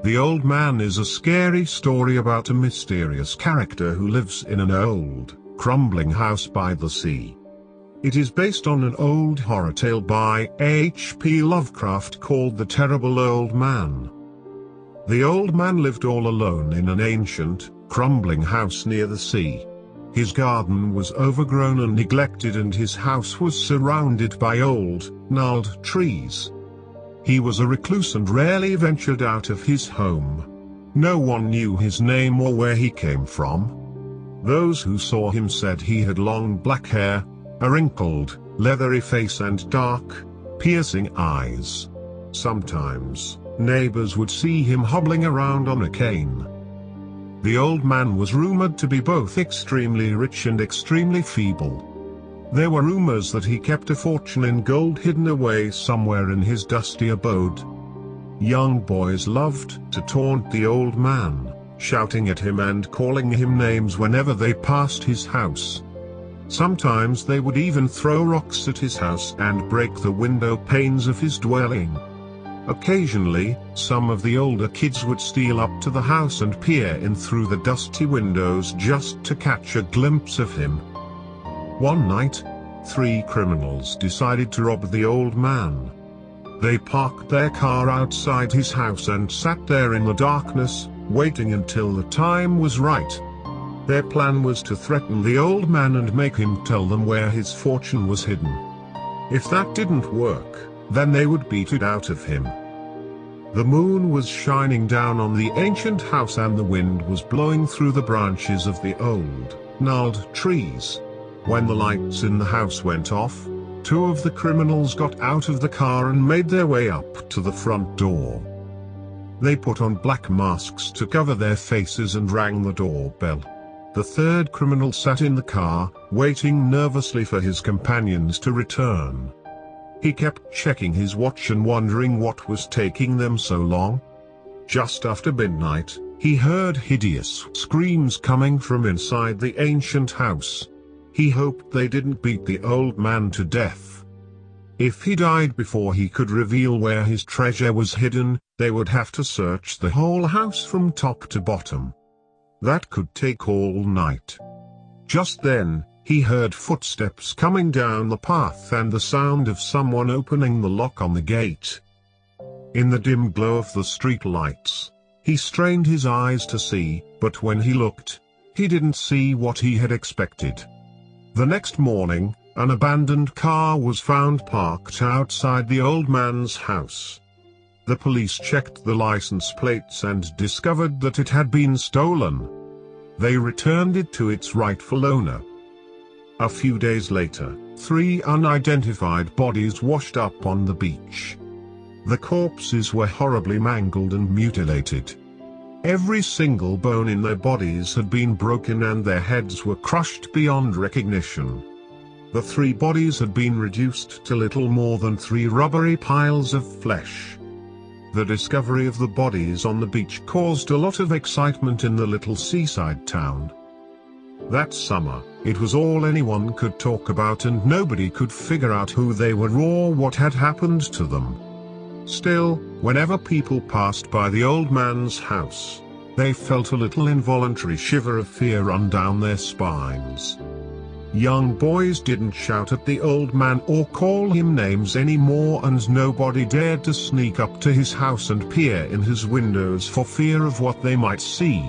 The Old Man is a scary story about a mysterious character who lives in an old, crumbling house by the sea. It is based on an old horror tale by H.P. Lovecraft called The Terrible Old Man. The old man lived all alone in an ancient, crumbling house near the sea. His garden was overgrown and neglected, and his house was surrounded by old, gnarled trees. He was a recluse and rarely ventured out of his home. No one knew his name or where he came from. Those who saw him said he had long black hair, a wrinkled, leathery face and dark, piercing eyes. Sometimes, neighbors would see him hobbling around on a cane. The old man was rumored to be both extremely rich and extremely feeble. There were rumors that he kept a fortune in gold hidden away somewhere in his dusty abode. Young boys loved to taunt the old man, shouting at him and calling him names whenever they passed his house. Sometimes they would even throw rocks at his house and break the window panes of his dwelling. Occasionally, some of the older kids would steal up to the house and peer in through the dusty windows just to catch a glimpse of him. One night, 3 criminals decided to rob the old man. They parked their car outside his house and sat there in the darkness, waiting until the time was right. Their plan was to threaten the old man and make him tell them where his fortune was hidden. If that didn't work, then they would beat it out of him. The moon was shining down on the ancient house and the wind was blowing through the branches of the old, gnarled trees. When the lights in the house went off, 2 of the criminals got out of the car and made their way up to the front door. They put on black masks to cover their faces and rang the doorbell. The 3rd criminal sat in the car, waiting nervously for his companions to return. He kept checking his watch and wondering what was taking them so long. Just after midnight, he heard hideous screams coming from inside the ancient house. He hoped they didn't beat the old man to death. If he died before he could reveal where his treasure was hidden, they would have to search the whole house from top to bottom. That could take all night. Just then, he heard footsteps coming down the path and the sound of someone opening the lock on the gate. In the dim glow of the street lights, he strained his eyes to see, but when he looked, he didn't see what he had expected. The next morning, an abandoned car was found parked outside the old man's house. The police checked the license plates and discovered that it had been stolen. They returned it to its rightful owner. A few days later, 3 unidentified bodies washed up on the beach. The corpses were horribly mangled and mutilated. Every single bone in their bodies had been broken and their heads were crushed beyond recognition. The 3 bodies had been reduced to little more than 3 rubbery piles of flesh. The discovery of the bodies on the beach caused a lot of excitement in the little seaside town. That summer, it was all anyone could talk about and nobody could figure out who they were or what had happened to them. Still, whenever people passed by the old man's house, they felt a little involuntary shiver of fear run down their spines. Young boys didn't shout at the old man or call him names anymore, and nobody dared to sneak up to his house and peer in his windows for fear of what they might see.